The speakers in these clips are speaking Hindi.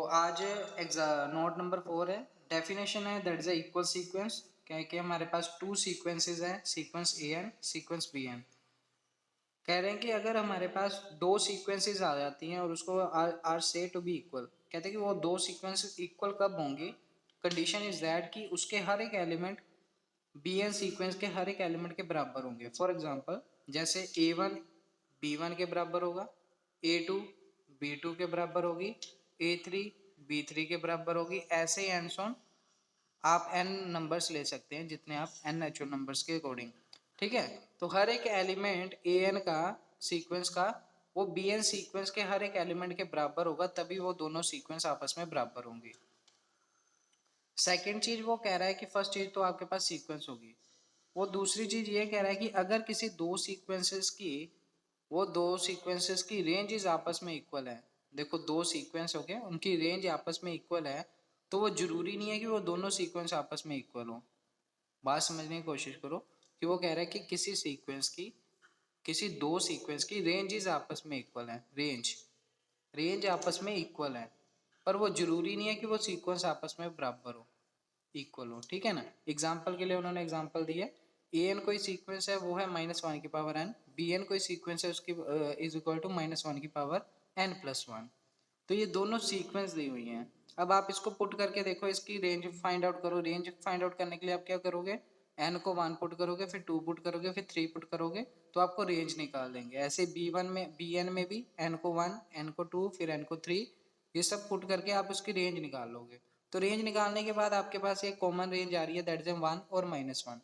आज नोट नंबर 4 है। डेफिनेशन है दैट इज इक्वल सीक्वेंस। क्या है कि हमारे पास टू सीक्वेंसेस हैं, sequence A N, sequence B N. कह रहे हैं कि अगर हमारे पास दो सीक्वेंसेस आ जाती हैं और उसको आर से टू बी इक्वल, कहते हैं कि वो दो सीक्वेंसेस इक्वल कब होंगी। कंडीशन इज दैट कि उसके हर एक एलिमेंट बी एन सीक्वेंस के हर एक एलिमेंट के बराबर होंगे। फॉर एग्जांपल जैसे ए वन बी वन के बराबर होगा, ए टू बी टू के बराबर होगी, ए थ्री बी थ्री के बराबर होगी, ऐसे ही एंड सो ऑन। आप एन नंबर्स ले सकते हैं जितने आप एन नेचुरल नंबर्स के अकॉर्डिंग। ठीक है, तो हर एक एलिमेंट ए एन का सीक्वेंस का वो बी एन सीक्वेंस के हर एक एलिमेंट के बराबर होगा, तभी वो दोनों सीक्वेंस आपस में बराबर होंगे। सेकेंड चीज वो कह रहा है कि फर्स्ट चीज तो आपके पास सीक्वेंस होगी, वो दूसरी चीज ये कह रहा है कि अगर किसी दो सीक्वेंसेस की रेंज आपस में इक्वल है। देखो दो सीक्वेंस हो गए, उनकी रेंज आपस में इक्वल है, तो वो जरूरी नहीं है कि वो दोनों सीक्वेंस आपस में इक्वल हो। बात समझने की कोशिश करो कि वो कह रहा है कि किसी दो सीक्वेंस की रेंज आपस में इक्वल है। रेंज आपस में इक्वल है, पर वो जरूरी नहीं है कि वो सीक्वेंस आपस में बराबर हो, इक्वल हो। ठीक है ना। एग्जाम्पल के लिए उन्होंने एग्जाम्पल दिया, ए एन कोई सीक्वेंस है वो है -1 की पावर एन, बी एन कोई सीक्वेंस है उसकी इज इक्वल टू -1 की पावर एन प्लस वन। तो ये दोनों सीक्वेंस दी हुई हैं। अब आप इसको पुट करके देखो, इसकी रेंज फाइंड आउट करो। रेंज फाइंड आउट करने के लिए आप क्या करोगे, एन को 1 पुट करोगे, फिर 2 पुट करोगे, फिर 3 पुट करोगे, तो आपको रेंज निकाल देंगे। ऐसे बी एन में भी एन को 1, एन को 2, फिर एन को 3, ये सब पुट करके आप उसकी रेंज निकाल लोगे। तो रेंज निकालने के बाद आपके पास एक कॉमन रेंज आ रही है, दैट इज 1 और -1।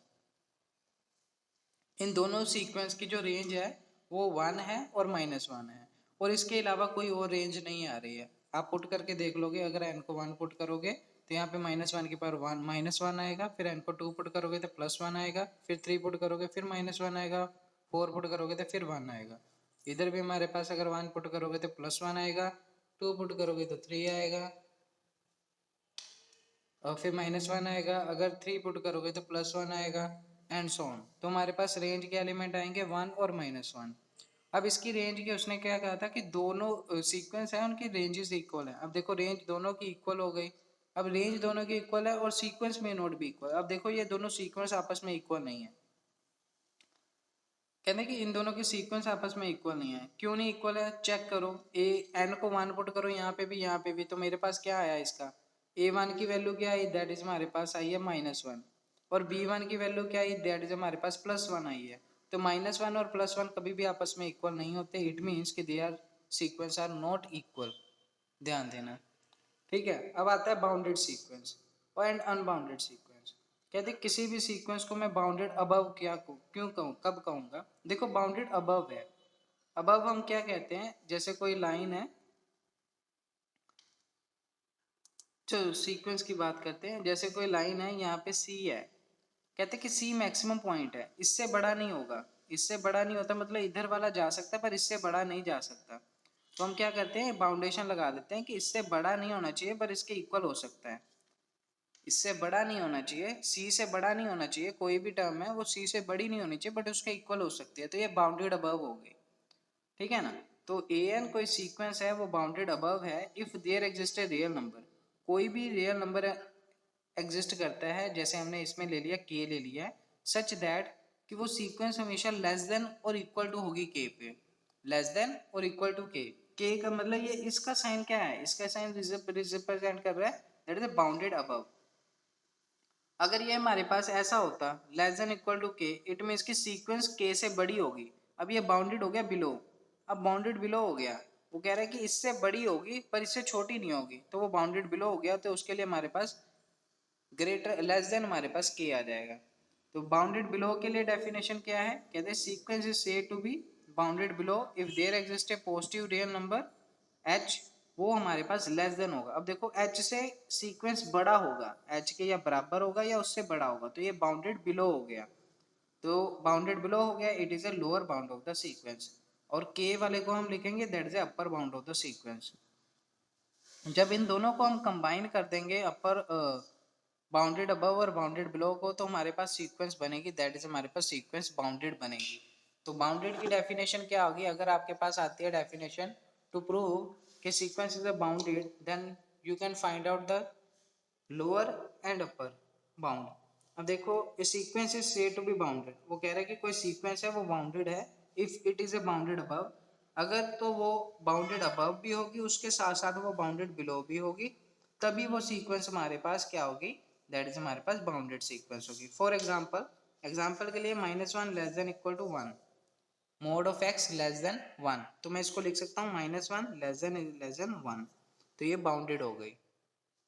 इन दोनों सीक्वेंस की जो रेंज है वो 1 है और -1 है, और इसके अलावा कोई और रेंज नहीं आ रही है। आप पुट करके देख लोगे, अगर एन को 1 पुट करोगे तो यहाँ पे -1 की पावर 1 -1 आएगा, फिर एन को 2 पुट करोगे तो +1 आएगा, फिर 3 पुट करोगे फिर -1 आएगा, 4 पुट करोगे तो फिर 1 आएगा। इधर भी हमारे पास अगर 1 पुट करोगे तो +1 आएगा, 2 पुट करोगे तो 3 आएगा, और फिर -1 आएगा, अगर 3 पुट करोगे तो +1 आएगा, एंड सो ऑन। तो हमारे पास रेंज के एलिमेंट आएंगे 1 और -1। अब इसकी रेंज की उसने क्या कहा था कि दोनों सीक्वेंस है उनकी रेंजेस इक्वल है। अब देखो रेंज दोनों की इक्वल हो गई। अब रेंज दोनों की इक्वल है और सीक्वेंस में नोट भी इक्वल। अब देखो ये दोनों सीक्वेंस आपस में इक्वल नहीं है। कहते कि इन दोनों की सीक्वेंस आपस में इक्वल नहीं है। क्यों नहीं इक्वल है, चेक करो। ए एन को 1 पुट करो यहाँ पे भी यहाँ पे भी, तो मेरे पास क्या आया इसका, A1 की वैल्यू क्या आई, दैट इज हमारे पास आई है -1, और B1 की वैल्यू क्या आई, दैट इज हमारे पास +1 आई है। तो -1 और +1 कभी भी आपस में इक्वल नहीं होते। इट मीन्स कि they are sequence are not equal, ध्यान देना। ठीक है, अब आता है bounded sequence and unbounded sequence. कहते किसी भी सीक्वेंस को मैं बाउंडेड अबव क्या क्यों कहूँ, कब कहूँगा। देखो बाउंडेड अबव है। अबव हम क्या कहते हैं, जैसे कोई लाइन है, चलो सीक्वेंस की बात करते हैं। जैसे कोई लाइन है, यहाँ पे सी है, कहते कि सी मैक्सिमम पॉइंट है, इससे बड़ा नहीं होगा। इससे बड़ा नहीं होता मतलब इधर वाला जा सकता है पर इससे बड़ा नहीं जा सकता। तो हम क्या करते हैं, बाउंडेशन लगा देते हैं कि इससे बड़ा नहीं होना चाहिए पर इसके इक्वल हो सकता है। इससे बड़ा नहीं होना चाहिए, सी से बड़ा नहीं होना चाहिए, कोई भी टर्म है वो सी से बड़ी नहीं होनी चाहिए बट उसके इक्वल हो सकती है, तो ये बाउंडेड अबव हो गई। ठीक है ना। तो ए एन कोई सीक्वेंस है वो बाउंडेड अबव है if there exist a real number. कोई भी रियल नंबर एग्जिस्ट करता है, जैसे हमने इसमें ले लिया के ले लिया, सच दैट कि वो सीक्वेंस हमेशा लेस देन और इक्वल टू होगी के पे, लेस देन और इक्वल टू के का मतलब ये इसका साइन क्या है, इसका साइन रिप्रेजेंट कर रहा है दैट इज बाउंडेड अबव। अगर ये हमारे पास ऐसा होता लेस देन इक्वल टू के, इट मीन्स की सीक्वेंस के से बड़ी होगी। अब ये बाउंडेड हो गया बिलो, अब बाउंडेड बिलो हो गया, वो कह रहा है कि इससे बड़ी होगी पर इससे छोटी नहीं होगी, तो वो बाउंडेड बिलो हो गया, तो उसके लिए हमारे पास ग्रेटर लेस देन हमारे पास के आ जाएगा। तो बाउंडेड बिलो के लिए डेफिनेशन क्या है, कहते हैं sequence is said to be bounded below if there exist a positive real number H, वो हमारे पास लेस देन होगा। अब देखो एच से सीक्वेंस बड़ा होगा, एच के या बराबर होगा या उससे बड़ा होगा, तो ये बाउंडेड बिलो हो गया। तो बाउंडेड बिलो हो गया, it is a lower bound of the sequence. और के वाले को हम लिखेंगे that is upper bound of the sequence. जब इन दोनों को हम कंबाइन कर देंगे, अपर बाउंडेड अबव और बाउंडेड बिलो को, तो हमारे पास सीक्वेंस बनेगी, दैट इज हमारे पास सीक्वेंस बाउंडेड बनेगी। तो बाउंडेड की डेफिनेशन क्या होगी, अगर आपके पास आती है डेफिनेशन टू प्रूव कि sequence is a bounded, then you can find out the lower and upper bound. अब देखो a sequence is said to be bounded, वो कह रहा है कि कोई sequence है वो bounded है if it is a bounded above, अगर तो वो bounded above भी होगी उसके साथ साथ वो bounded below भी होगी, तभी वो sequence हमारे पास क्या होगी, that is हमारे पास bounded sequence होगी. For example, एग्जाम्पल के लिए -1 less than equal to 1, mod of x less than 1, तो मैं इसको लिख सकता हूँ -1 लेस देन 1, तो ये बाउंडेड हो गई.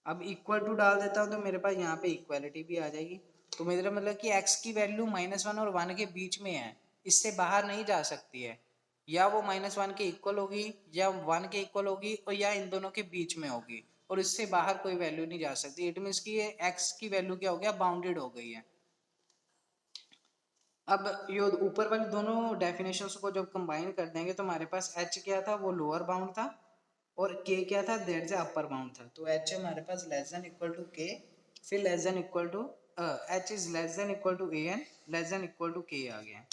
अब इक्वल टू डाल देता हूँ तो मेरे पास यहाँ पे इक्वालिटी भी आ जाएगी, तो मेरा मतलब कि x की वैल्यू -1 और 1 के बीच में है, इससे बाहर नहीं जा सकती है, या वो -1 के इक्वल होगी या 1 के इक्वल होगी और या इन दोनों के बीच में होगी, और इससे बाहर कोई वैल्यू नहीं जा सकती. इट मीन्स कि ये x की वैल्यू क्या हो गया, बाउंडेड हो गई है. अब ये ऊपर वाली दोनों डेफिनेशंस को जब कंबाइन कर देंगे तो हमारे पास h क्या था, वो लोअर बाउंड था, और k क्या था, दैट इज अपर बाउंड था. तो h हमारे पास less than equal to k, फिर less than equal to h is less than equal to an, less than equal to k आ गया.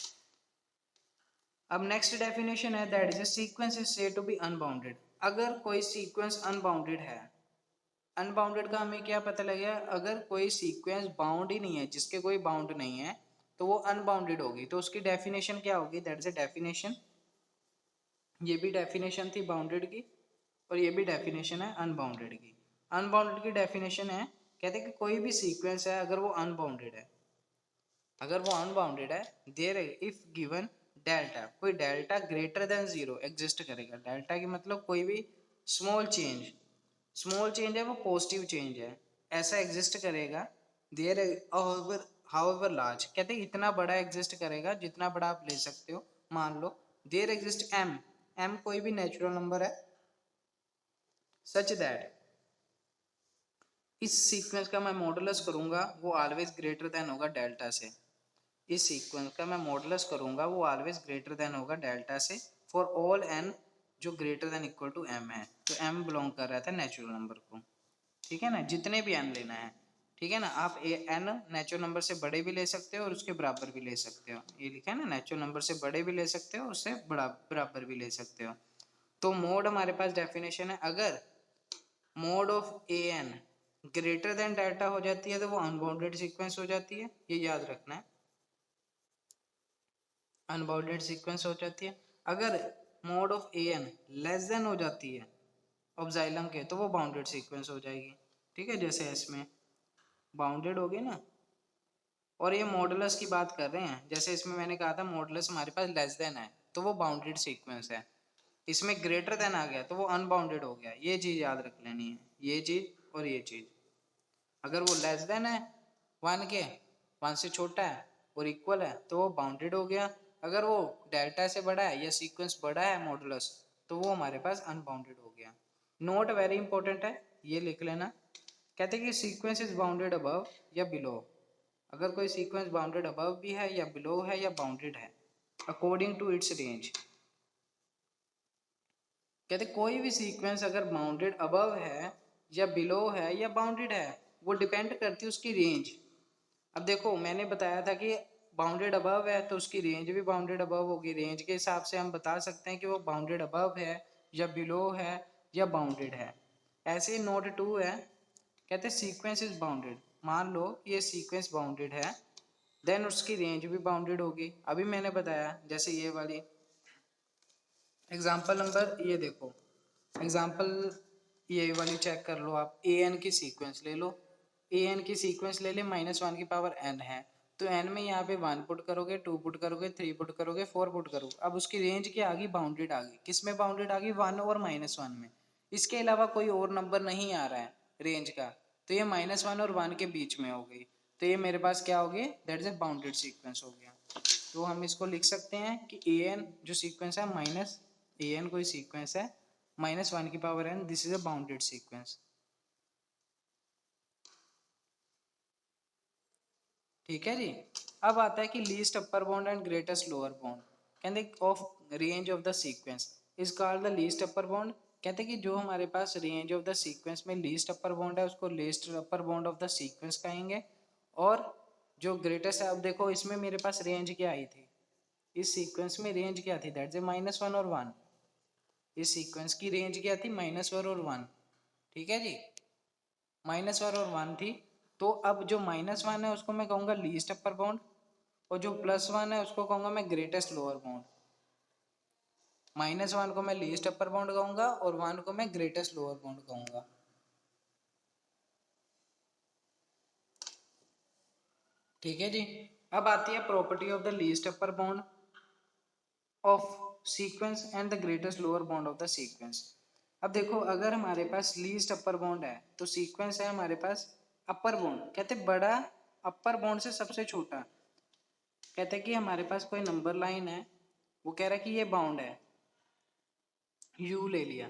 अब नेक्स्ट डेफिनेशन है that is a sequence is said to be unbounded. अगर कोई सीक्वेंस अनबाउंडेड है, अनबाउंडेड का हमें क्या पता लग गया, अगर कोई सीक्वेंस बाउंड ही नहीं है, जिसके कोई बाउंड नहीं है, तो वो अनबाउंडेड होगी. तो उसकी डेफिनेशन क्या होगी, दैट इज अ डेफिनेशन, ये भी डेफिनेशन थी बाउंडेड की और ये भी डेफिनेशन है अनबाउंडेड की. अनबाउंडेड की डेफिनेशन है, कहते हैं कि कोई भी सीक्वेंस है अगर वो अनबाउंडेड है, अगर वो अनबाउंडेड है, देयर इफ गिवन डेल्टा, कोई डेल्टा ग्रेटर देन 0 एग्जिस्ट करेगा. डेल्टा की मतलब कोई भी स्मॉल चेंज, स्मॉल चेंज है वो पॉजिटिव चेंज है, ऐसा एग्जिस्ट करेगा. देयर हाउएवर लार्ज, कहते हैं इतना बड़ा एग्जिस्ट करेगा जितना बड़ा आप ले सकते हो. मान लो देयर एग्जिस्ट एम, एम कोई भी नेचुरल नंबर है, सच दैट इस सीक्वेंस का मैं मॉडुलस करूंगा वो ऑलवेज ग्रेटर देन होगा डेल्टा से. इस सीक्वेंस का मैं मॉडुलस करूंगा वो ऑलवेज ग्रेटर देन होगा डेल्टा से फॉर ऑल एन जो greater than equal to M है. तो एम बिलोंग कर रहा था नेचुरल नंबर को, ठीक है ना, जितने भी एन लेना है, ठीक है ना. आप एन नेचुरल नंबर से बड़े भी ले सकते हो और उसके बराबर भी ले सकते हो, ये लिखा है ना, नेचुरल नंबर से बड़े भी ले सकते हो, उससे बराबर भी ले सकते हो. तो मोड हमारे पास डेफिनेशन है, अगर mod of a n greater than delta हो जाती है तो वो अनबाउंडेड सीक्वेंस हो जाती है, ये याद रखना है, अनबाउंडेड सीक्वेंस हो जाती है. अगर mod of a n less than हो जाती है ऑब्जाइलम के, तो वो बाउंडेड सीक्वेंस हो जाएगी. ठीक है, जैसे इसमें बाउंडेड हो गई ना, और ये मॉडुलस की बात कर रहे हैं, जैसे इसमें मैंने कहा था मॉडुलस हमारे पास लेस देन है तो वो बाउंडेड सीक्वेंस है, इसमें ग्रेटर देन आ गया तो वो अनबाउंडेड हो गया. ये चीज़ याद रख लेनी है, ये चीज़ और ये चीज़. अगर वो लेस देन है 1 के, 1 से छोटा है और इक्वल है तो वो बाउंडेड हो गया. अगर वो डेल्टा से बड़ा है या सीक्वेंस बड़ा है मॉडुलस, तो वो हमारे पास अनबाउंडेड हो गया. नोट वेरी इंपॉर्टेंट है, ये लिख लेना. कहते हैं कि सीक्वेंस इज बाउंडेड अबव या बिलो, अगर कोई सीक्वेंस बाउंडेड अबव भी है या बिलो है या बाउंडेड है अकॉर्डिंग टू इट्स रेंज. कहते कोई भी सीक्वेंस अगर बाउंडेड अबव है या बिलो है या बाउंडेड है, वो डिपेंड करती है उसकी रेंज. अब देखो मैंने बताया था कि बाउंडेड अबव है तो उसकी रेंज भी बाउंडेड अबव होगी, रेंज के हिसाब से हम बता सकते हैं कि वो बाउंडेड अबव है या बिलो है या बाउंडेड है. ऐसे ही नोट 2 है, कहते हैं सीक्वेंस इज बाउंडेड, मान लो ये सीक्वेंस बाउंडेड है, देन उसकी रेंज भी बाउंडेड होगी. अभी मैंने बताया जैसे ये वाली एग्जाम्पल नंबर, ये देखो एग्जाम्पल ये वाली चेक कर लो आप, ए एन की सीक्वेंस ले लो, ए एन की सीक्वेंस ले ले, -1 की पावर एन है, तो एन में यहाँ पे 1 पुट करोगे, 2 पुट करोगे, 3 पुट करोगे, 4 पुट करोगे. अब उसकी रेंज क्या आ गई, बाउंडेड आ गई. किस में बाउंडेड आ गई, 1 और -1 में. इसके अलावा कोई और नंबर नहीं आ रहा है रेंज का, तो ये -1 और 1 के बीच में हो गई, तो ये मेरे पास क्या हो गया, that is a bounded sequence हो गया. तो हम इसको लिख सकते हैं कि ए एन जो सीक्वेंस है माइनस ए एन कोई सीक्वेंस है -1 की power n, this is a bounded sequence. ठीक है जी. अब आता है कि least upper bound and greatest lower bound, कहते of range of the sequence is called the least upper bound. कहते हैं कि जो हमारे पास रेंज ऑफ द सीक्वेंस में लीस्ट अपर बाउंड है उसको least upper bound of the sequence कहेंगे. और जो ग्रेटेस्ट है, अब देखो इसमें मेरे पास रेंज क्या आई थी, इस सीक्वेंस में रेंज क्या थी, दैट इज -1 और 1. इस सीक्वेंस की रेंज क्या थी, -1 और 1. ठीक है जी. -1 और 1 थी, तो अब जो -1 है उसको मैं कहूँगा लीस्ट अपर बाउंड, और जो +1 है उसको कहूँगा मैं ग्रेटेस्ट लोअर बाउंड। -1 को मैं लीस्ट अपर बाउंड कहूँगा और 1 को मैं ग्रेटेस्ट लोअर बाउंड कहूँगा। ठीक है जी। अब आती है property of the least upper bound of sequence and the greatest lower bound of the sequence. अब देखो, अगर हमारे पास लीस्ट अपर बाउंड है तो सीक्वेंस है हमारे पास अपर बाउंड, कहते बड़ा अपर बाउंड से सबसे छोटा। कहते कि हमारे पास कोई नंबर लाइन है, वो कह रहा है कि ये बाउंड है, u ले लिया,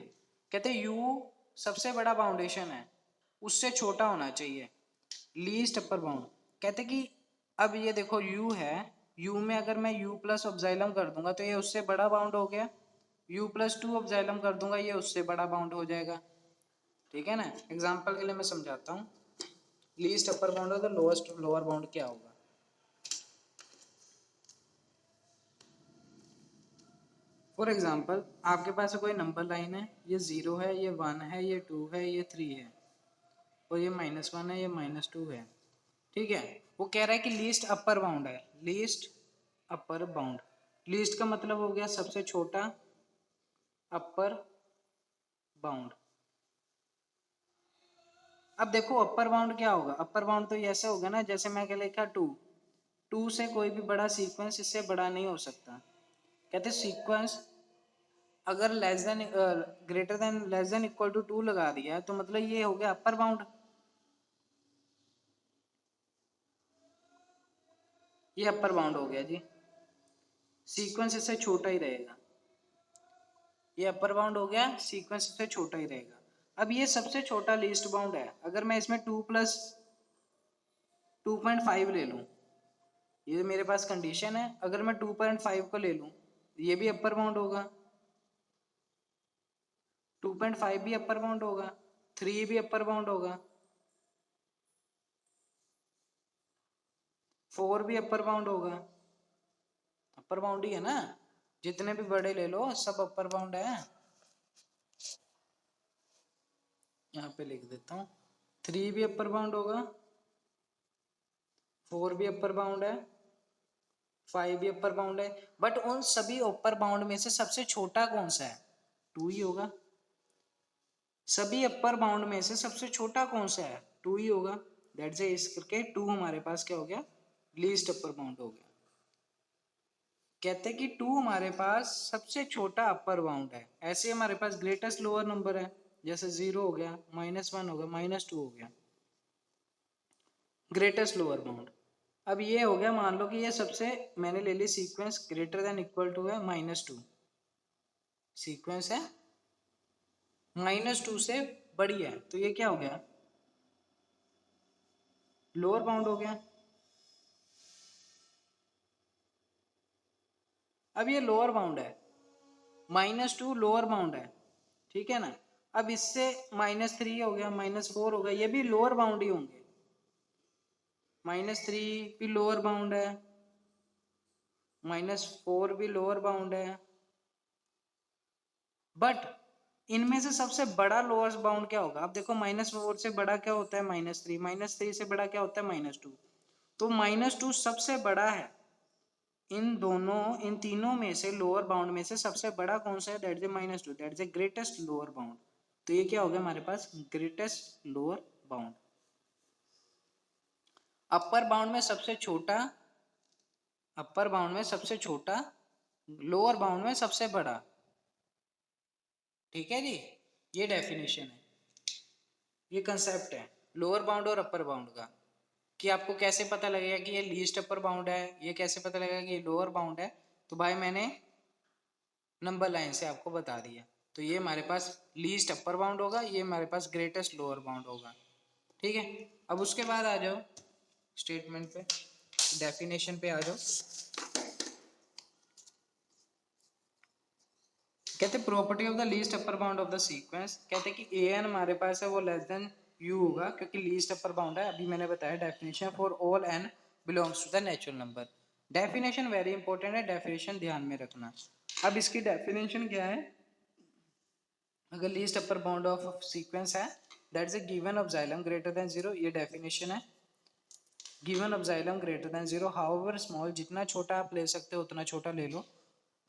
कहते u सबसे बड़ा बाउंडेशन है, उससे छोटा होना चाहिए लीस्ट अपर बाउंड। कहते कि अब ये देखो u है, u में अगर मैं u प्लस ऑब्जाइलम कर दूंगा तो ये उससे बड़ा बाउंड हो गया, u प्लस 2 ऑब्जाइलम कर दूंगा ये उससे बड़ा बाउंड हो जाएगा। ठीक है ना, एग्जांपल के लिए मैं समझाता हूँ। लीस्ट अपर बाउंड और द लोएस्ट लोअर बाउंड क्या होगा। फॉर एग्जाम्पल, आपके पास कोई नंबर लाइन है, ये 0 है, ये 1 है, ये 2 है, ये 3 है, और ये -1 है, ये -2 है। ठीक है, वो कह रहा है कि लीस्ट अपर बाउंड है, लीस्ट अपर बाउंड। लीस्ट का मतलब हो गया सबसे छोटा, अपर बाउंड। अब देखो अपर बाउंड क्या होगा, अपर बाउंड तो ऐसे होगा ना, जैसे मैं क्या लिखा 2 से कोई भी बड़ा सीक्वेंस इससे बड़ा नहीं हो सकता। कहते सीक्वेंस अगर greater than less than equal to 2 लगा दिया तो मतलब ये हो गया अपर बाउंड, ये अपर बाउंड हो गया जी। सीक्वेंस इससे छोटा ही रहेगा, ये अपर बाउंड हो गया, सीक्वेंस इससे छोटा ही रहेगा। अब ये सबसे छोटा लीस्ट बाउंड है, अगर मैं इसमें 2 प्लस 2.5 ले लूं, ये मेरे पास कंडीशन है, अगर मैं 2.5 को ले लूं ये भी अपर बाउंड होगा, 2.5 भी अपर बाउंड होगा, 3 भी अपर बाउंड होगा, 4 भी अपर बाउंड होगा। अपर बाउंड ही है ना, जितने भी बड़े ले लो सब अपर बाउंड है। यहाँ पे लिख देता हूँ, 3 भी अपर बाउंड होगा, 4 भी अपर बाउंड है, 5 भी अपर बाउंड है। बट उन सभी अपर बाउंड में से सबसे छोटा कौन सा है, 2 ही होगा। सभी अपर बाउंड में से सबसे छोटा कौन सा है, 2 ही होगा। दैट्स इज करके 2 हमारे पास क्या हो गया, लीस्ट अपर बाउंड हो गया। कहते हैं कि 2 हमारे पास सबसे छोटा अपर बाउंड है। ऐसे हमारे पास ग्रेटेस्ट लोअर नंबर है, जैसे 0 हो गया, -1 हो गया, -2 हो गया, ग्रेटेस्ट लोअर बाउंड। अब ये हो गया, मान लो कि ये सबसे मैंने ले ली sequence greater than equal to है -2, सीक्वेंस है -2 से बड़ी है, तो ये क्या हो गया, लोअर बाउंड हो गया। अब ये लोअर बाउंड है, -2 लोअर बाउंड है, ठीक है ना। अब इससे -3 हो गया, -4 हो गया, ये भी लोअर बाउंड ही होंगे। -3 भी लोअर बाउंड है, -4 भी लोअर बाउंड है, बट इनमें से सबसे बड़ा लोअर बाउंड क्या होगा। अब देखो -4 से बड़ा क्या होता है, -3, -3 से बड़ा क्या होता है, -2, तो -2 सबसे बड़ा है। इन तीनों में से लोअर बाउंड में से सबसे बड़ा कौन सा है, that is -2, that is greatest lower bound. तो ये क्या हो गया हमारे पास, greatest lower bound. Upper bound में सबसे छोटा, अपर बाउंड में सबसे छोटा, लोअर बाउंड में सबसे बड़ा। ठीक है जी, ये डेफिनेशन है, ये कंसेप्ट है लोअर बाउंड और अपर बाउंड का, कि आपको कैसे पता लगेगा कि ये लीस्ट अपर बाउंड है, ये कैसे पता लगेगा कि ये लोअर बाउंड है। तो भाई मैंने नंबर लाइन से आपको बता दिया। तो ये हमारे पास लीस्ट अपर बाउंड होगा, ये हमारे पास ग्रेटेस्ट लोअर बाउंड होगा। ठीक है, अब उसके बाद आ जाओ स्टेटमेंट पे, डेफिनेशन पे आ जाओ। कहते property of the least upper bound of the sequence, कहते कि ए एन हमारे पास है वो लेस देन यू होगा, क्योंकि लीस्ट अपर बाउंड है। अभी मैंने बताया definition for all n belongs to the natural number. Definition very important है, डेफिनेशन ध्यान में रखना। अब इसकी डेफिनेशन क्या है, अगर least upper bound of sequence है, that is a given of xylem greater than 0, ये डेफिनेशन है। Given of xylem greater than 0 however small, जितना छोटा आप ले सकते हो उतना छोटा ले लो।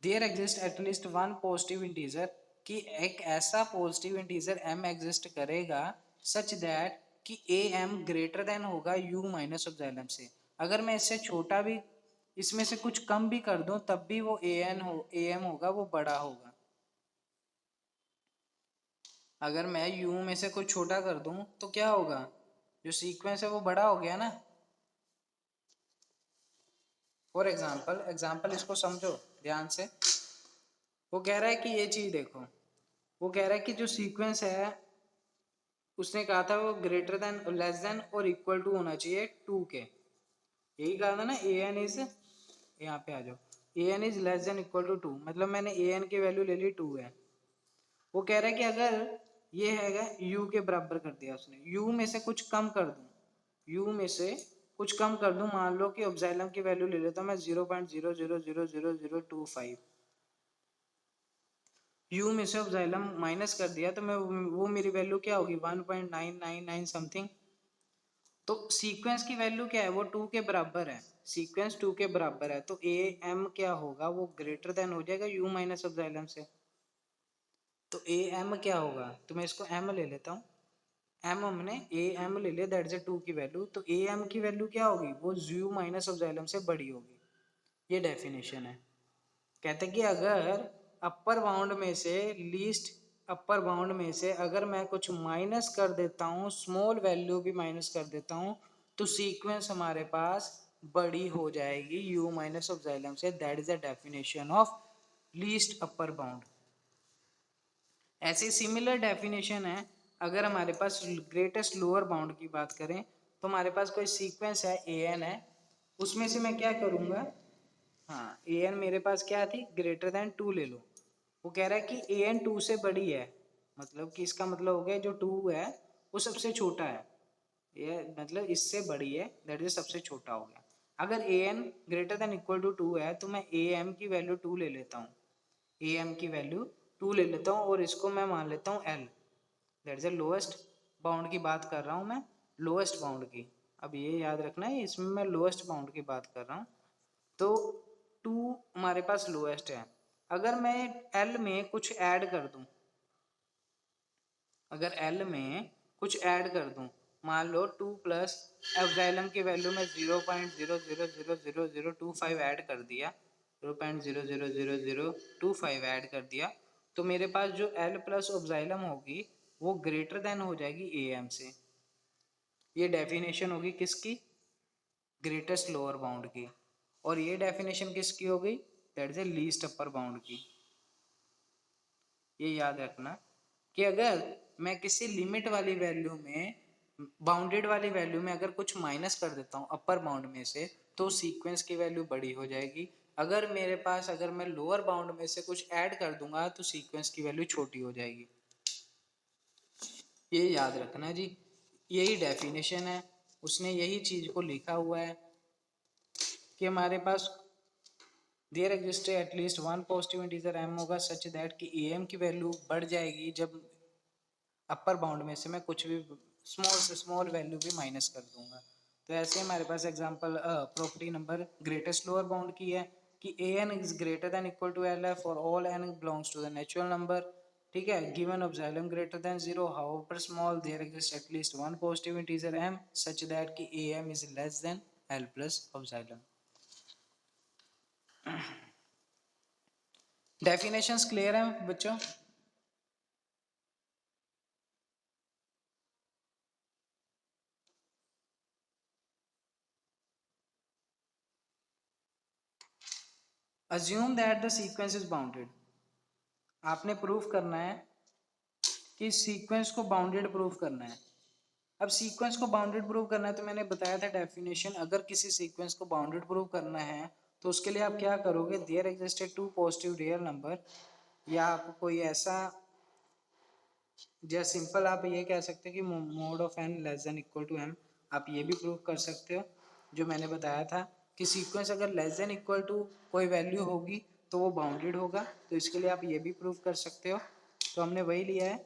There exist at least one positive integer, कि एक ऐसा पॉजिटिव इंटीजर m एग्जिस्ट करेगा सच दैट कि ए एम ग्रेटर देन होगा u माइनस ऑफ जाइलम से। अगर मैं इससे छोटा भी, इसमें से कुछ कम भी कर दूं तब भी वो ए एम होगा, वो बड़ा होगा। अगर मैं u में से कुछ छोटा कर दूं तो क्या होगा, जो सीक्वेंस है वो बड़ा हो गया ना। फॉर एग्जाम्पल इसको समझो ध्यान से। वो कह रहा है कि ये चीज देखो, वो कह रहा है कि जो सीक्वेंस है उसने कहा था वो ग्रेटर देन लेस देन और इक्वल टू होना चाहिए 2 के। यही कहा था ना, ए एन इज, यहाँ पे आ जाओ, a n is less than equal to 2, मतलब मैंने ए एन की वैल्यू ले ली 2 है। वो कह रहा है कि अगर ये है u के बराबर कर दिया उसने, u में से कुछ कम कर दूं, u में से कुछ कम कर दूं, मान लो कि एप्सिलॉन की वैल्यू ले लेता हूं मैं 0.0000025, u में से एप्सिलॉन माइनस कर दिया तो मैं वो मेरी वैल्यू क्या होगी 1.999 समथिंग। तो सीक्वेंस की वैल्यू क्या है, वो 2 के बराबर है, सीक्वेंस 2 के बराबर है, तो ए एम क्या होगा, वो ग्रेटर देन हो जाएगा u माइनस एप्सिलॉन से। तो ए एम क्या होगा, तो मैं इसको m ले लेता हूँ, m हमने ए एम ले लिया, दैट इज 2 की वैल्यू, तो ए एम की वैल्यू क्या होगी, वो u माइनस एप्सिलॉन से बड़ी होगी। ये डेफिनेशन है। कहते हैं कि अगर अपर बाउंड में से लीस्ट अपर बाउंड में से अगर मैं कुछ माइनस कर देता हूँ, स्मॉल वैल्यू भी माइनस कर देता हूँ, तो सीक्वेंस हमारे पास बड़ी हो जाएगी u माइनस ऑफ जाइलम से। That is the definition of least upper bound. ऐसी सिमिलर डेफिनेशन है अगर हमारे पास ग्रेटेस्ट लोअर बाउंड की बात करें, तो हमारे पास कोई सीक्वेंस है ए एन है, उसमें से मैं क्या करूँगा, हाँ ए एन मेरे पास क्या थी, ग्रेटर देन 2 ले लो। वो कह रहा है कि ए एन 2 से बड़ी है, मतलब कि इसका मतलब हो गया जो 2 है वो सबसे छोटा है, ये मतलब इससे बड़ी है, दैट इज सबसे छोटा हो गया। अगर a n greater than equal to 2 है तो मैं ए एम की वैल्यू 2 ले लेता हूँ, ए एम की वैल्यू 2 ले लेता हूँ और इसको मैं मान लेता हूँ L, that is the lowest bound की बात कर रहा हूँ मैं, लोएस्ट बाउंड की। अब ये याद रखना है इसमें मैं लोएस्ट बाउंड की बात कर रहा हूँ। तो 2 हमारे पास लोएस्ट है। अगर मैं L में कुछ ऐड कर दूं, अगर L में कुछ ऐड कर दूं, मान लो 2 प्लस एप्सिलॉन की वैल्यू में 0.000025 ऐड कर दिया, 0.0000025 ऐड कर दिया, तो मेरे पास जो L प्लस एप्सिलॉन होगी वो ग्रेटर देन हो जाएगी ए एम से। ये डेफिनेशन होगी किसकी, ग्रेटेस्ट लोअर बाउंड की। और ये डेफिनेशन किसकी हो गई, that is least upper bound की। ये याद रखना कि अगर मैं किसी लिमिट वाली वैल्यू में, बाउंडेड वाली वैल्यू में अगर कुछ माइनस कर देता हूँ अपर बाउंड में से, तो सीक्वेंस की वैल्यू बड़ी हो जाएगी। अगर मेरे पास, अगर मैं लोअर बाउंड में से कुछ ऐड कर दूंगा तो सीक्वेंस की वैल्यू छोटी हो जाएगी। ये याद रखना जी, यही डेफिनेशन है, उसने यही चीज को लिखा हुआ है कि हमारे पास there exist at least one positive integer m होगा सच दैट कि am की वैल्यू बढ़ जाएगी जब अपर बाउंड में से मैं कुछ भी स्मॉल से स्मॉल वैल्यू भी माइनस कर दूंगा। तो ऐसे हमारे पास example property number greatest lower bound की है कि an is greater than equal to l है for all n belongs to the natural number. ठीक है, given epsilon greater than 0 however small there exist at least one positive integer m such that कि am is less than l plus epsilon. Definitions clear हैं बच्चों? Assume that the sequence is bounded. आपने प्रूफ करना है कि सीक्वेंस को बाउंडेड प्रूफ करना है। अब सीक्वेंस को बाउंडेड प्रूफ करना है तो मैंने बताया था डेफिनेशन, अगर किसी सीक्वेंस को बाउंडेड प्रूफ करना है तो उसके लिए आप क्या करोगे, there existed two positive real number, या आप कोई ऐसा, जैसे सिंपल आप ये कह सकते हैं कि mod of n less than equal to m. आप ये भी प्रूव कर सकते हो जो मैंने बताया था कि सीक्वेंस अगर लेस देन इक्वल टू कोई वैल्यू होगी तो वो बाउंडेड होगा, तो इसके लिए आप ये भी प्रूव कर सकते हो। तो हमने वही लिया है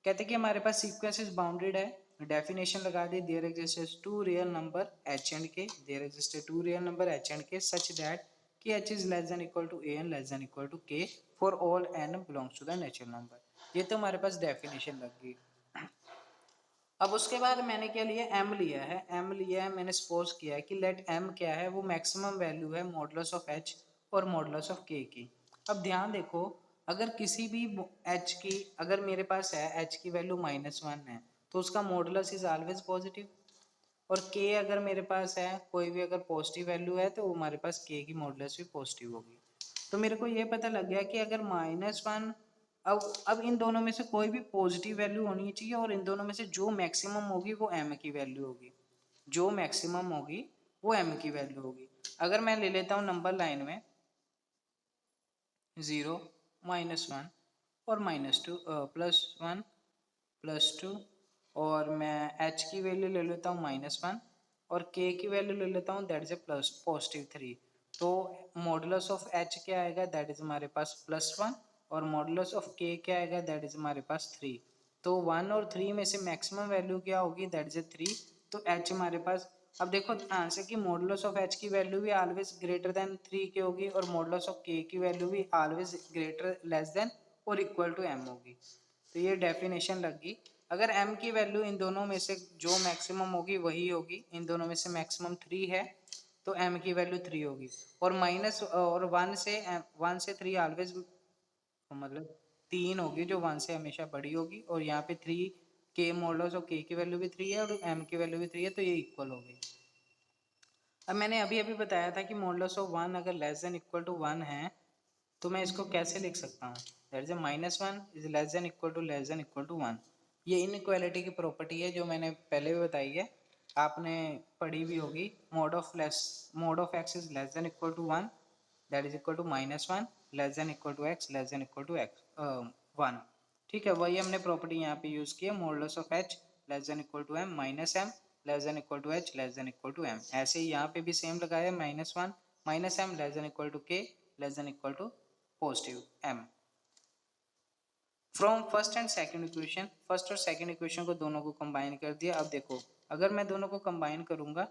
कहते कि हमारे पास सीक्वेंस इज बाउंडेड है, डेफिनेशन लगा दी, there existed two real number h and k, there existed two real number h and k such that कि h is less than equal to a and less than equal to k for all n belongs to the natural number. ये तो हमारे पास डेफिनेशन लग गई। अब उसके बाद मैंने क्या लिया, m लिया है, m लिया है, मैंने सपोज किया है कि लेट m क्या है, वो मैक्सिमम वैल्यू है मॉडुलस ऑफ h और मॉडुलस ऑफ k की। अब ध्यान देखो, अगर किसी भी h की, अगर मेरे पास है h की वैल्यू -1 है तो उसका मॉडुलस इज ऑलवेज पॉजिटिव, और k अगर मेरे पास है कोई भी अगर पॉजिटिव वैल्यू है तो हमारे पास k की मॉडुलस भी पॉजिटिव होगी। तो मेरे को ये पता लग गया कि अगर -1, अब इन दोनों में से कोई भी पॉजिटिव वैल्यू होनी चाहिए और इन दोनों में से जो मैक्सिमम होगी वो m की वैल्यू होगी, जो मैक्सिमम होगी वो m की वैल्यू होगी। अगर मैं ले लेता हूँ नंबर लाइन में 0, -1 और -2, +1 +2, और मैं h की वैल्यू ले लेता हूँ -1 और k की वैल्यू ले लेता हूँ दैट इज ए +3। तो मॉडुलस ऑफ h क्या आएगा, दैट इज हमारे पास +1, और मॉडुलस ऑफ k क्या आएगा, दैट इज हमारे पास 3। तो 1 और 3 में से मैक्सिमम वैल्यू क्या होगी, दैट इज ए 3। तो h हमारे पास, अब देखो ध्यान से कि मॉडुलस ऑफ h की वैल्यू भी ऑलवेज ग्रेटर देन 3 की होगी और मॉडुलस ऑफ k की वैल्यू भी ऑलवेज ग्रेटर लेस देन और इक्वल टू m होगी। तो ये डेफिनेशन लग गई। अगर m की वैल्यू इन दोनों में से जो मैक्सिमम होगी वही होगी, इन दोनों में से मैक्सिमम 3 है तो m की वैल्यू 3 होगी, और माइनस और 1 से 3 ऑलवेज मतलब 3 होगी जो 1 से हमेशा बड़ी होगी, और यहाँ पे 3 k मॉडुलस ऑफ k की वैल्यू भी 3 है और m की वैल्यू भी 3 है, तो ये इक्वल हो गई। अब मैंने अभी अभी बताया था कि मॉडुलस ऑफ 1 अगर लेस देन इक्वल टू 1 है तो मैं इसको कैसे लिख सकता हूँ, that is -1 is less than equal to 1। ये इनइक्वालिटी की प्रॉपर्टी है जो मैंने पहले भी बताई है, आपने पढ़ी भी होगी। Mod of x is less than equal to 1, that is equal to -1 less than equal to x less than equal to x 1। ठीक है, वही हमने प्रॉपर्टी यहाँ पे यूज की है, modulus of h less than equal to m minus m less than equal to h less than equal to m। ऐसे ही यहाँ पे भी सेम लगाया, -1 minus m less than equal to k less than equal to positive m। From first and second equation, first और सेकंड इक्वेशन को दोनों को कंबाइन कर दिया। अब देखो अगर मैं दोनों को कंबाइन करूंगा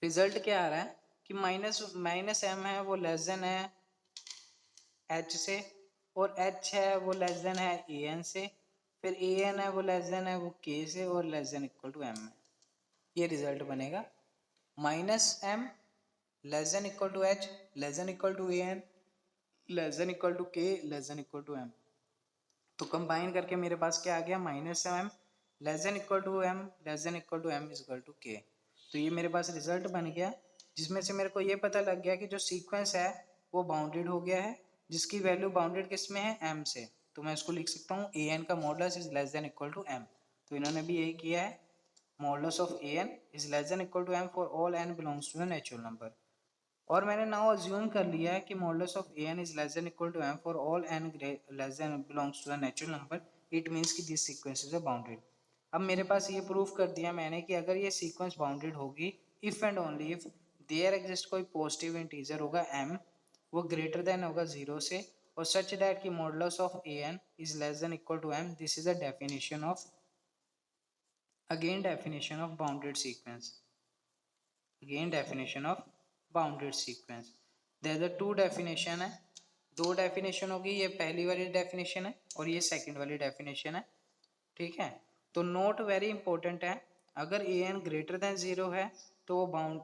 रिजल्ट क्या आ रहा है कि माइनस m है वो लेस देन है h से, और h है वो लेस देन है an से, फिर an है वो लेस देन है वो k से, और less than equal to m है। ये रिजल्ट बनेगा -m less than equal to h less than equal to an less than equal to k less than equal to m। तो कंबाइन करके मेरे पास क्या आ गया, -m less than equal to m less than equal to m is equal to k। तो ये मेरे पास रिजल्ट बन गया, जिसमें से मेरे को ये पता लग गया कि जो सीक्वेंस है वो बाउंडेड हो गया है, जिसकी वैल्यू बाउंडेड किस में है, m से। तो मैं इसको लिख सकता हूँ an का modulus is less than equal to m। तो इन्होंने भी यही किया है, modulus of an is less than equal to m for all n belongs to the natural number. और मैंने नाउ अज्यूम कर लिया है कि modulus of an is less than equal to m for all n less than belongs to the natural number, it means कि दिस सीक्वेंस इज बाउंडेड। अब मेरे पास ये प्रूफ कर दिया मैंने कि अगर ये सीक्वेंस बाउंडेड होगी if and only if there exist कोई पॉजिटिव इंटीजर होगा m, वो ग्रेटर देन होगा 0 से, और सच दैट कि modulus of an is less than equal to m। This is a definition of, again definition of bounded sequence, again definition of bounded sequence. There are two definition है, दो डेफिनेशन होगी, ये पहली वाली डेफिनेशन है और ये सेकंड वाली डेफिनेशन है। ठीक है, तो नोट वेरी इंपॉर्टेंट है, अगर an ग्रेटर देन 0 है तो वो bound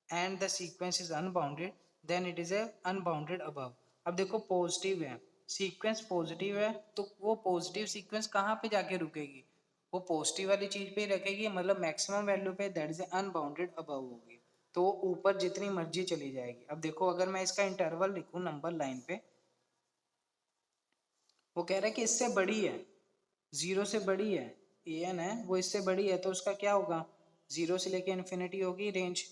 and the sequence is unbounded then it is a unbounded above. अब देखो पॉजिटिव है, सीक्वेंस पॉजिटिव है, तो वो पॉजिटिव सीक्वेंस कहाँ पे जाके रुकेगी, वो पॉजिटिव वाली चीज पे ही रखेगी, मतलब मैक्सिमम वैल्यू पे, दैट इज अनबाउंडेड अबव होगी, तो ऊपर जितनी मर्जी चली जाएगी। अब देखो अगर मैं इसका इंटरवल लिखूं नंबर लाइन पे, वो कह रहा है कि इससे बड़ी है, 0 से बड़ी है, an है वो इससे बड़ी है, तो उसका क्या होगा, 0 से लेके इन्फिनिटी होगी रेंज,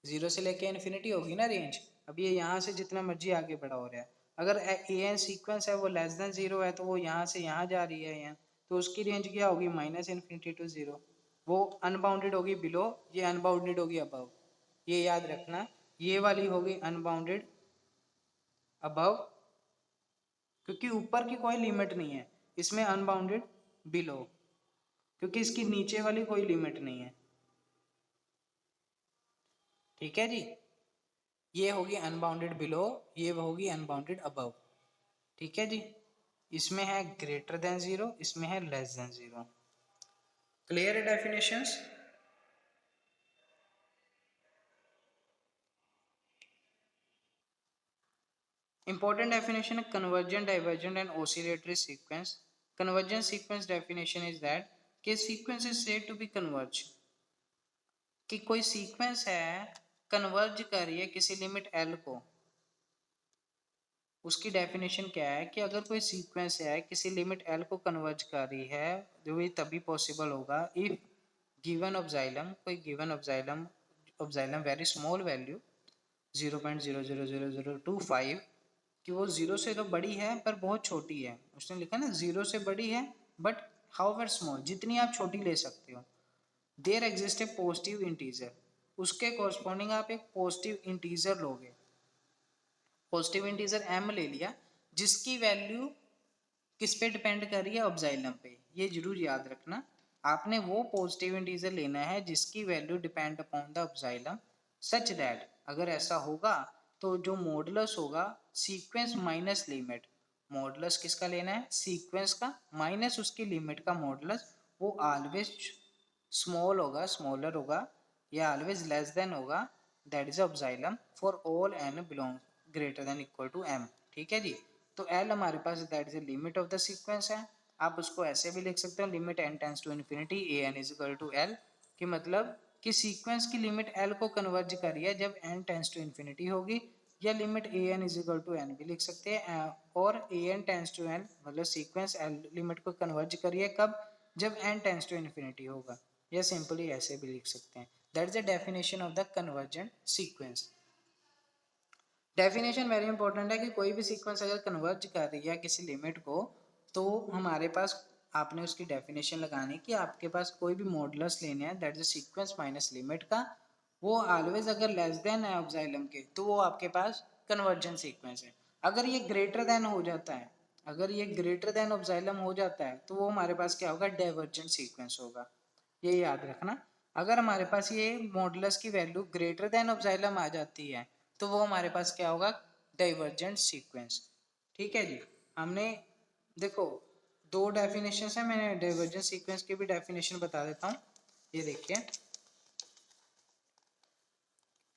0 से लेके इन्फिनिटी होगी ना रेंज। अब ये यहाँ से जितना मर्जी आगे बढ़ा हो रहा है, अगर an सीक्वेंस है वो लेस देन 0 है तो वो यहाँ से यहाँ जा रही है an, तो उसकी रेंज क्या होगी, -इन्फिनिटी टू 0। वो अनबाउंडेड होगी बिलो, ये अनबाउंडेड होगी अबव। ये याद रखना, ये वाली होगी अनबाउंडेड अबव, क्योंकि ऊपर की कोई लिमिट नहीं है, इसमें अनबाउंडेड बिलो, क्योंकि इसकी नीचे वाली कोई लिमिट नहीं है। ठीक है जी, ये होगी अनबाउंडेड बिलो, ये होगी अनबाउंडेड अबव। ठीक है जी, इसमें है ग्रेटर देन जीरो, इसमें है लेस देन जीरो। क्लियर है definitions? Important definition of convergent, divergent and oscillatory sequence. Convergent sequence definition is that कि sequence is said to be converge, कि कोई sequence है converge कर रही है किसी लिमिट L को। उसकी डेफिनेशन क्या है कि अगर कोई सीक्वेंस है किसी लिमिट L को कन्वर्ज कर रही है, जो ये तभी पॉसिबल होगा इफ गिवन ऑब्जाइलम, कोई गिवन ऑब्जाइलम वेरी स्मॉल वैल्यू 0.0000025, कि वो जीरो से तो बड़ी है पर बहुत छोटी है। उसने लिखा ना जीरो से बड़ी है बट हाउएवर स्मॉल, जितनी आप छोटी ले सकते हो। There exist a positive integer, उसके कॉरस्पॉन्डिंग आप एक पॉजिटिव इंटीजर लोगे। पॉजिटिव इंटीजर m ले लिया, जिसकी वैल्यू किस पे डिपेंड कर रही है, ऑब्जाइलम पे। ये जरूर याद रखना, आपने वो पॉजिटिव इंटीजर लेना है जिसकी value depend upon the epsilon, such that अगर ऐसा होगा तो जो मॉडुलस होगा सीक्वेंस माइनस लिमिट, मॉडुलस किसका लेना है, सीक्वेंस का माइनस उसकी लिमिट का मॉडुलस, वो ऑलवेज स्मॉल होगा, स्मॉलर होगा, या ऑलवेज लेस देन होगा, दैट इज ऑब्जाइलम for all n belong greater than equal to m। ठीक है जी, तो L हमारे पास that is limit of the sequence है। आप उसको ऐसे भी लिख सकते हो, limit n tends to infinity a n is equal to L, कि मतलब कि सीक्वेंस की लिमिट L को कन्वर्ज करिए जब n टेंड्स टू इन्फिनिटी होगी, या limit a n is equal to n भी लिख सकते हैं, और a n tends to n मतलब सीक्वेंस L लिमिट को कन्वर्ज करिए कब, जब n टेंड्स टू इन्फिनिटी होगा, या सिंपली ऐसे भी लिख सकते हैं। That is the definition of the convergent sequence. Definition very important है कि कोई भी सीक्वेंस अगर कन्वर्ज कर रही है किसी लिमिट को, तो हमारे पास आपने उसकी डेफिनेशन लगानी कि आपके पास कोई भी मॉडुलस लेने हैं that is sequence minus limit का, वो ऑलवेज अगर लेस देन है ऑब्जाइलम के, तो वो आपके पास कन्वर्जेंट सीक्वेंस है। अगर ये ग्रेटर देन हो जाता है, अगर ये ग्रेटर देन ऑब्जाइलम हो जाता है, तो वो हमारे पास क्या होगा, डाइवर्जेंट सीक्वेंस होगा। ये याद रखना, अगर हमारे पास ये मॉडुलस की वैल्यू ग्रेटर देन ऑब्जाइलम आ जाती है, तो वो हमारे पास क्या होगा, डाइवर्जेंट सीक्वेंस। ठीक है जी, हमने देखो दो डेफिनेशन है, मैंने डाइवर्जेंट सीक्वेंस की भी डेफिनेशन बता देता हूँ। ये देखिए,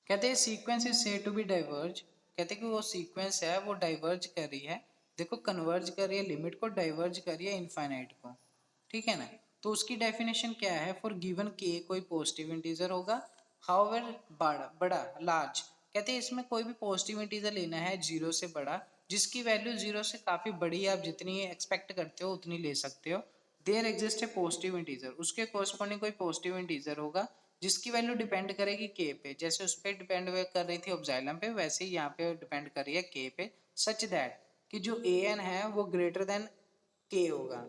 कहते हैं sequence is said to be diverge, कहते हैं कि वो सीक्वेंस है वो डाइवर्ज कर रही है, देखो कन्वर्ज कर रही है लिमिट को, डाइवर्ज कर रही है इनफाइनाइट को। ठीक है ना, तो उसकी डेफिनेशन क्या है, फॉर गिवन के कोई पॉजिटिव इंटीजर होगा, हाउएवर बड़ा बड़ा लार्ज, कहते हैं इसमें कोई भी पॉजिटिव इंटीजर लेना है जीरो से बड़ा, जिसकी वैल्यू जीरो से काफी बड़ी है, आप जितनी एक्सपेक्ट करते हो उतनी ले सकते हो। देयर एग्जिस्ट है पॉजिटिव इंटीजर, उसके कोरस्पॉन्डिंग कोई पॉजिटिव इंटीजर होगा जिसकी वैल्यू डिपेंड करेगी के पे, जैसे उस पर डिपेंड कर रही थी ऑब्जाइलम पे, वैसे ही यहाँ पे डिपेंड कर रही है के पे, सच दैट कि जो ए एन है वो ग्रेटर देन के होगा,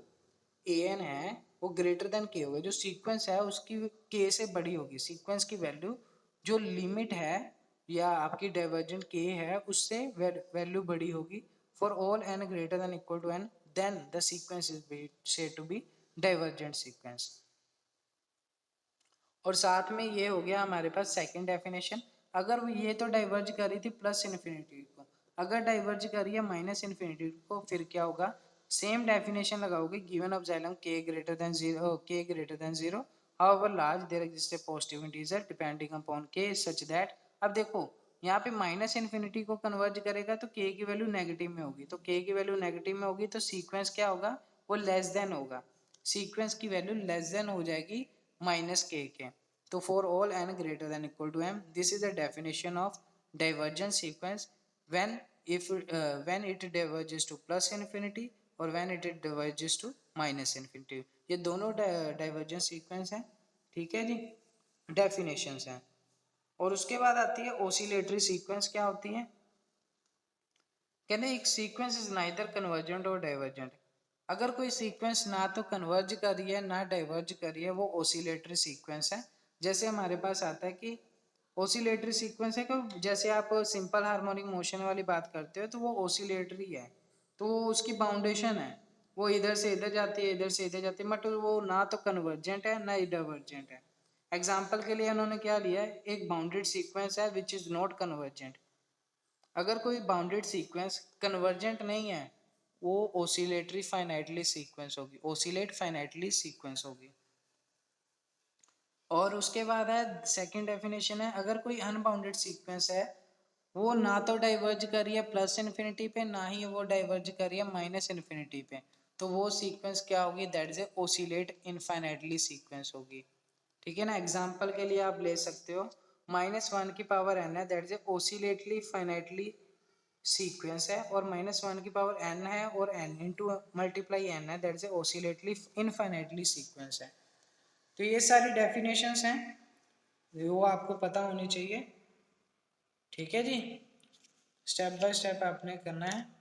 ए एन है वो ग्रेटर देन के होगा, जो सीक्वेंस है उसकी के से बड़ी होगी, सीक्वेंस की वैल्यू जो लिमिट है या आपकी डाइवर्जेंट के है उससे वैल्यू बड़ी होगी, for all n greater than equal to n, then the sequence is said to be divergent sequence. और साथ में ये हो गया हमारे पास सेकंड डेफिनेशन, अगर वो ये तो डाइवर्ज कर रही थी प्लस इन्फिनिटी को, अगर डाइवर्ज कर रही है माइनस इन्फिनिटी को, फिर क्या होगा, सेम डेफिनेशन लगाओगे, given of xylem k greater than zero, k greater than zero, however large there exist a positive integer depending upon k such that, अब देखो यहाँ पे माइनस इन्फिनिटी को कन्वर्ज करेगा तो के की वैल्यू नेगेटिव में होगी, तो के की वैल्यू नेगेटिव में होगी तो सीक्वेंस क्या होगा, वो लेस देन होगा, सीक्वेंस की वैल्यू लेस देन हो जाएगी माइनस के। तो for all n greater than equal to m, this is the definition of divergent sequence when if when it diverges to plus infinity और when it diverges to minus infinity, ये दोनों डाइवर्जेंट सीक्वेंस हैं। ठीक है जी, डेफिनेशंस हैं। और उसके बाद आती है ओसिलेटरी सीक्वेंस, क्या होती है, कहते हैं एक सीक्वेंस इज नाइदर कन्वर्जेंट और डाइवर्जेंट, अगर कोई सीक्वेंस ना तो कन्वर्ज कर रही है ना डाइवर्ज कर रही है, वो ओसिलेटरी सीक्वेंस है। जैसे हमारे पास आता है कि ओसिलेटरी सीक्वेंस है कि जैसे आप सिंपल हार्मोनिक मोशन वाली बात करते हो तो वो ओसिलेटरी है, तो वो उसकी बाउंडेशन है, वो इधर से इधर जाती है, इधर से इधर जाती है, बट वो ना तो कन्वर्जेंट है ना डाइवर्जेंट है। एग्जाम्पल के लिए उन्होंने क्या लिया है, एक बाउंडेड सीक्वेंस है विच इज नॉट कन्वर्जेंट। अगर कोई बाउंडेड सीक्वेंस कन्वर्जेंट नहीं है, वो ओसिलेटरी फाइनाइटली सीक्वेंस होगी, ओसिलेट फाइनाइटली सीक्वेंस होगी। और उसके बाद है सेकंड डेफिनेशन है, अगर कोई अनबाउंडेड सीक्वेंस है, वो ना तो डाइवर्ज कर रही है प्लस इन्फिनिटी पे, ना ही वो डाइवर्ज कर रही है माइनस इन्फिनिटी पे, तो वो सीक्वेंस क्या होगी, that is A oscillate infinitely sequence होगी। ठीक है ना। एग्जाम्पल के लिए आप ले सकते हो -1 की पावर n है, that is a oscillatory finitely sequence है, और -1 की पावर n है और n इंटू मल्टीप्लाई n है, that is a oscillatory infinitely sequence है। तो ये सारी डेफिनेशंस हैं, वो आपको पता होनी चाहिए। ठीक है जी, स्टेप बाय स्टेप आपने करना है।